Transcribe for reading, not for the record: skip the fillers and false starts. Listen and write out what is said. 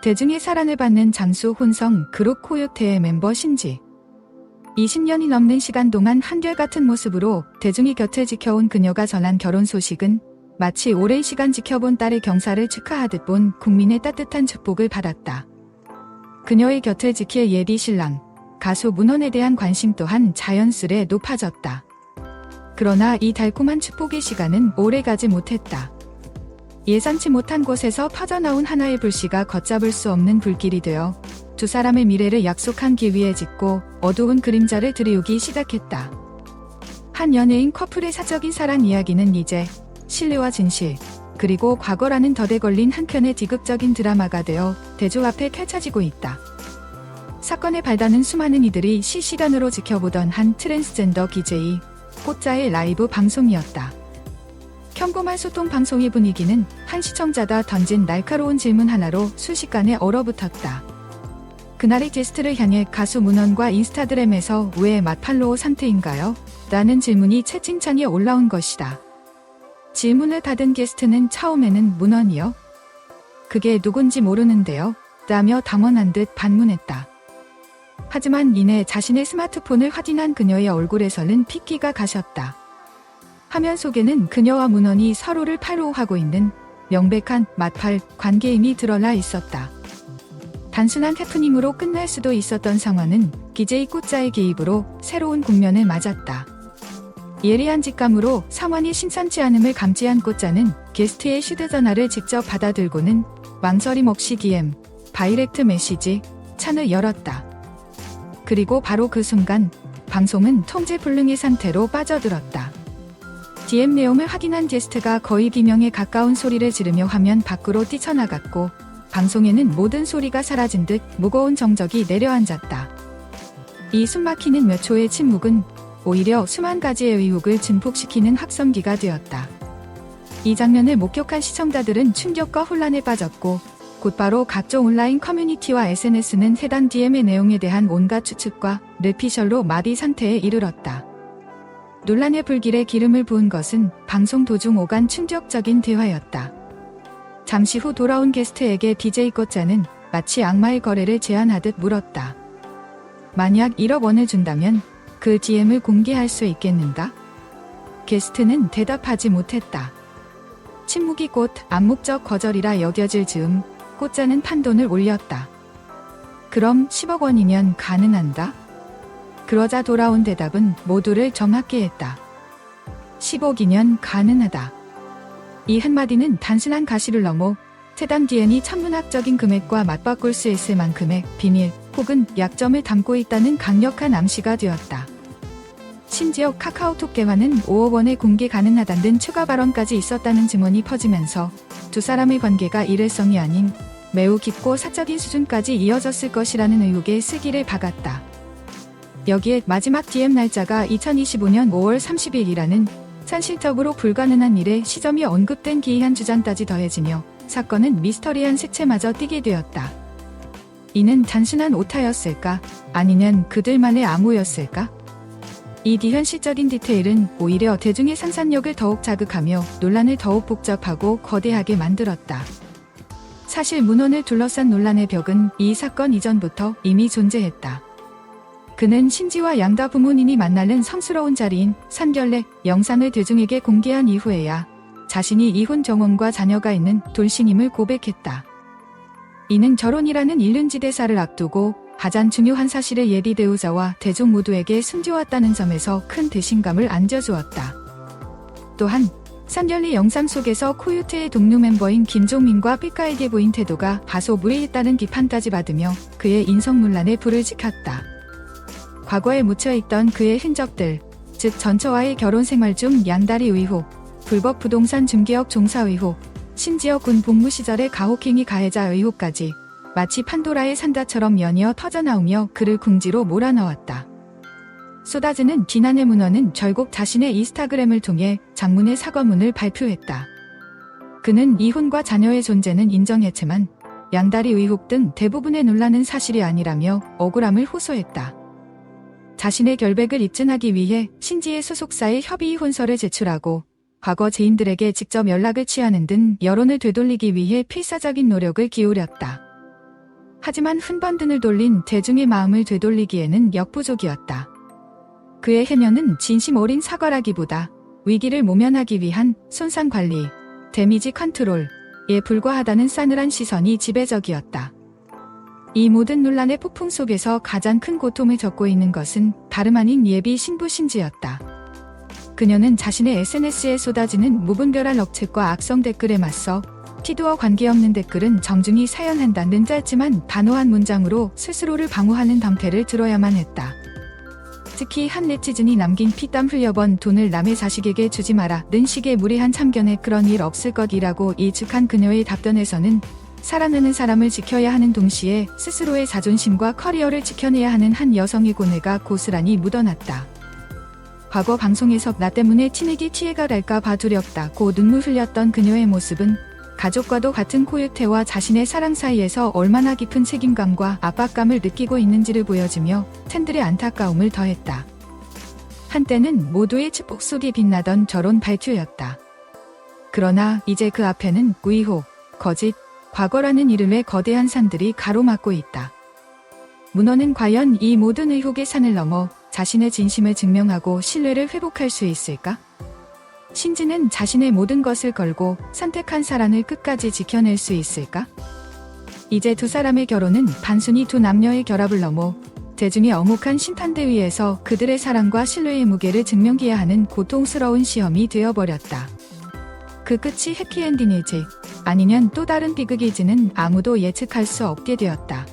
대중의 사랑을 받는 장수 혼성 그룹 코요테의 멤버 신지. 20년이 넘는 시간 동안 한결같은 모습으로 대중이 곁을 지켜온 그녀가 전한 결혼 소식은 마치 오랜 시간 지켜본 딸의 경사를 축하하듯 본 국민의 따뜻한 축복을 받았다. 그녀의 곁을 지킬 예비 신랑, 가수 문헌에 대한 관심 또한 자연스레 높아졌다. 그러나 이 달콤한 축복의 시간은 오래가지 못했다. 예상치 못한 곳에서 퍼져나온 하나의 불씨가 걷잡을 수 없는 불길이 되어 두 사람의 미래를 약속한 길 위에 짓고 어두운 그림자를 들이우기 시작했다. 한 연예인 커플의 사적인 사랑 이야기는 이제 신뢰와 진실, 그리고 과거라는 덫에 걸린 한편의 비극적인 드라마가 되어 대중 앞에 펼쳐지고 있다. 사건의 발단은 수많은 이들이 실시간으로 지켜보던 한 트랜스젠더 BJ, 꽃자의 라이브 방송이었다. 평범한 소통 방송의 분위기는 한 시청자가 던진 날카로운 질문 하나로 순식간에 얼어붙었다. 그날의 게스트를 향해 가수 문헌과 인스타그램에서 왜 맛팔로우 상태인가요? 라는 질문이 채팅창에 올라온 것이다. 질문을 받은 게스트는 처음에는 문헌이요? 그게 누군지 모르는데요? 라며 당황한 듯 반문했다. 하지만 이내 자신의 스마트폰을 확인한 그녀의 얼굴에서는 핏기가 가셨다. 화면 속에는 그녀와 문헌이 서로를 팔로우하고 있는 명백한 맛팔 관계임이 드러나 있었다. 단순한 해프닝으로 끝날 수도 있었던 상황은 BJ 꽃자의 개입으로 새로운 국면을 맞았다. 예리한 직감으로 상황이 심상치 않음을 감지한 꽃자는 게스트의 휴대전화를 직접 받아들고는 망설임 없이 DM, 다이렉트 메시지, 창을 열었다. 그리고 바로 그 순간 방송은 통제 불능의 상태로 빠져들었다. DM 내용을 확인한 게스트가 거의 비명에 가까운 소리를 지르며 화면 밖으로 뛰쳐나갔고 방송에는 모든 소리가 사라진 듯 무거운 정적이 내려앉았다. 이 숨막히는 몇 초의 침묵은 오히려 수만 가지의 의혹을 증폭시키는 확성기가 되었다. 이 장면을 목격한 시청자들은 충격과 혼란에 빠졌고 곧바로 각종 온라인 커뮤니티와 SNS는 해당 DM의 내용에 대한 온갖 추측과 뇌피셜로 마비 상태에 이르렀다. 논란의 불길에 기름을 부은 것은 방송 도중 오간 충격적인 대화였다. 잠시 후 돌아온 게스트에게 BJ 꽃자는 마치 악마의 거래를 제안하듯 물었다. 만약 1억 원을 준다면 그 DM을 공개할 수 있겠는가? 게스트는 대답하지 못했다. 침묵이 곧 암묵적 거절이라 여겨질 즈음 꽃자는 판돈을 올렸다. 그럼 10억 원이면 가능한가? 그러자 돌아온 대답은 모두를 정확히 했다. 10억이면 가능하다. 이 한마디는 단순한 가시를 넘어 해당 DM이 천문학적인 금액과 맞바꿀 수 있을 만큼의 비밀 혹은 약점을 담고 있다는 강력한 암시가 되었다. 심지어 카카오톡 대화는 5억 원에 공개 가능하다는 추가 발언까지 있었다는 증언이 퍼지면서 두 사람의 관계가 일회성이 아닌 매우 깊고 사적인 수준까지 이어졌을 것이라는 의혹에 슬기를 박았다. 여기에 마지막 DM 날짜가 2025년 5월 30일이라는 산실적으로 불가능한 일의 시점이 언급된 기이한 주장까지 더해지며 사건은 미스터리한 색채마저 띠게 되었다. 이는 단순한 오타였을까? 아니면 그들만의 암호였을까? 이 비현실적인 디테일은 오히려 대중의 상상력을 더욱 자극하며 논란을 더욱 복잡하고 거대하게 만들었다. 사실 문헌을 둘러싼 논란의 벽은 이 사건 이전부터 이미 존재했다. 그는 신지와 양다 부모님이 만나는 성스러운 자리인 산결례 영상을 대중에게 공개한 이후에야 자신이 이혼 정원과 자녀가 있는 돌싱임을 고백했다. 이는 결혼이라는 일륜지 대사를 앞두고 가장 중요한 사실을 예비 배우자와 대중 모두에게 숨겨왔다는 점에서 큰 배신감을 안겨주었다. 또한 산결례 영상 속에서 코요테의 동료 멤버인 김종민과 삐까에게 보인 태도가 다소 무례했다는 비판까지 받으며 그의 인성문란에 불을 지폈다. 과거에 묻혀있던 그의 흔적들, 즉 전처와의 결혼 생활 중 양다리 의혹, 불법 부동산 중개업 종사 의혹, 심지어 군 복무 시절의 가혹행위 가해자 의혹까지 마치 판도라의 상자처럼 연이어 터져나오며 그를 궁지로 몰아넣었다. 쏟아지는 비난의 문헌은 결국 자신의 인스타그램을 통해 장문의 사과문을 발표했다. 그는 이혼과 자녀의 존재는 인정했지만 양다리 의혹 등 대부분의 논란은 사실이 아니라며 억울함을 호소했다. 자신의 결백을 입증하기 위해 신지의 소속사에 협의 이혼서를 제출하고 과거 지인들에게 직접 연락을 취하는 등 여론을 되돌리기 위해 필사적인 노력을 기울였다. 하지만 흔번든을 돌린 대중의 마음을 되돌리기에는 역부족이었다. 그의 해면은 진심 어린 사과라기보다 위기를 모면하기 위한 손상 관리, 데미지 컨트롤에 불과하다는 싸늘한 시선이 지배적이었다. 이 모든 논란의 폭풍 속에서 가장 큰 고통을 겪고 있는 것은 다름 아닌 예비 신부 신지였다. 그녀는 자신의 SNS에 쏟아지는 무분별한 억측과 악성 댓글에 맞서 티도와 관계없는 댓글은 정중히 사연한다는 짧지만 단호한 문장으로 스스로를 방어하는 덤태를 들어야만 했다. 특히 한 네티즌이 남긴 피땀 흘려번 돈을 남의 자식에게 주지 마라는 식의 무례한 참견에 그런 일 없을 것이라고 일축한 그녀의 답변에서는 사랑하는 사람을 지켜야 하는 동시에 스스로의 자존심과 커리어를 지켜내야 하는 한 여성의 고뇌가 고스란히 묻어났다. 과거 방송에서 나 때문에 티내기 티해가 날까 봐 두렵다고 눈물 흘렸던 그녀의 모습은 가족과도 같은 코요테와 자신의 사랑 사이에서 얼마나 깊은 책임감과 압박감을 느끼고 있는지를 보여주며 팬들의 안타까움을 더했다. 한때는 모두의 축복 속에 빛나던 결혼 발표였다. 그러나 이제 그 앞에는 의혹, 거짓, 과거라는 이름의 거대한 산들이 가로막고 있다. 문어는 과연 이 모든 의혹의 산을 넘어 자신의 진심을 증명하고 신뢰를 회복할 수 있을까? 신지는 자신의 모든 것을 걸고 선택한 사랑을 끝까지 지켜낼 수 있을까? 이제 두 사람의 결혼은 단순히 두 남녀의 결합을 넘어 대중의 엄혹한 심판대 위에서 그들의 사랑과 신뢰의 무게를 증명해야 하는 고통스러운 시험이 되어버렸다. 그 끝이 해피엔딩일지 아니면 또 다른 비극일지는 아무도 예측할 수 없게 되었다.